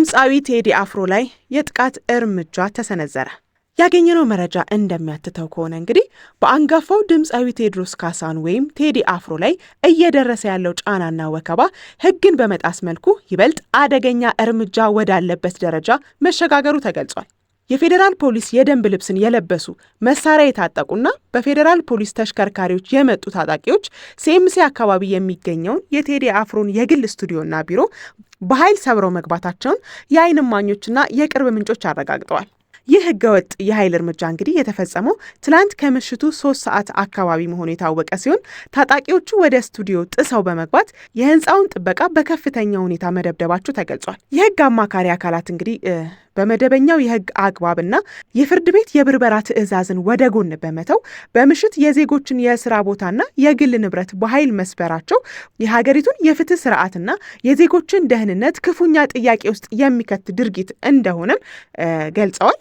በድምፃዊ ቴዲ አፍሮ ላይ የጥቃት እርምጃ ተሰነዘረ። ያገኘነው መረጃ እንደሚያትተው ከሆነ እንግዲህ በአንጋፋው ድምፃዊ ቴዎድሮስ ካሳሁን ወይም ቴዲ አፍሮ ላይ እየደረሰ ያለው ጫናና ወከባ ሕግን በመጣስ መልኩ ይበልጥ አደገኛ እርምጃ ወዳለበት ደረጃ መሸጋገሩ ተገልጿል። የፌዴራል ፖሊስ የደንብ ልብስን የለበሱ መሳሪያ የታጠቁና በፌዴራል ፖሊስ ተሽከርካሪዎች የመጡ ታጣቂዎች ሲኤምሲ አካባቢ የሚገኘውን የቴዲ አፍሮን የግል ስቱዲዮና ቢሮ በኃይል ሰብረው መግባታቸውን የዓይን እማኞችና የቅርብ ምንጮች አረጋግጠዋል። ይህ ህገወጥ የኃይል እርምጃ እንግዲህ የተፈጸመው ትላንት ከምሽቱ 3 ሰዓት አካባቢ መሆኑ የታወቀ ሲሆን ታጣቂዎቹ ወደ ስቱዲዮ ጥሰው በመግባት የህንፃውን ጥበቃ በከፍተኛ ሁኔታ መደብደባቸው ተገልጿል። የህግ አማካሪ አካላት እንግዲህ በመደበኛው የህግ አግባብና የፍርድ ቤት የብርበራ ትዕዛዝን ወደ ጎን በመተው በምሽት የዜጎችን የስራ ቦታና የግል ንብረት በኃይል መስበራቸው የሀገሪቱን የፍትህ ስርዓትና የዜጎችን ደህንነት ክፉኛ ጥያቄ ውስጥ የሚከት ድርጊት እንደሆነም ገልጸዋል።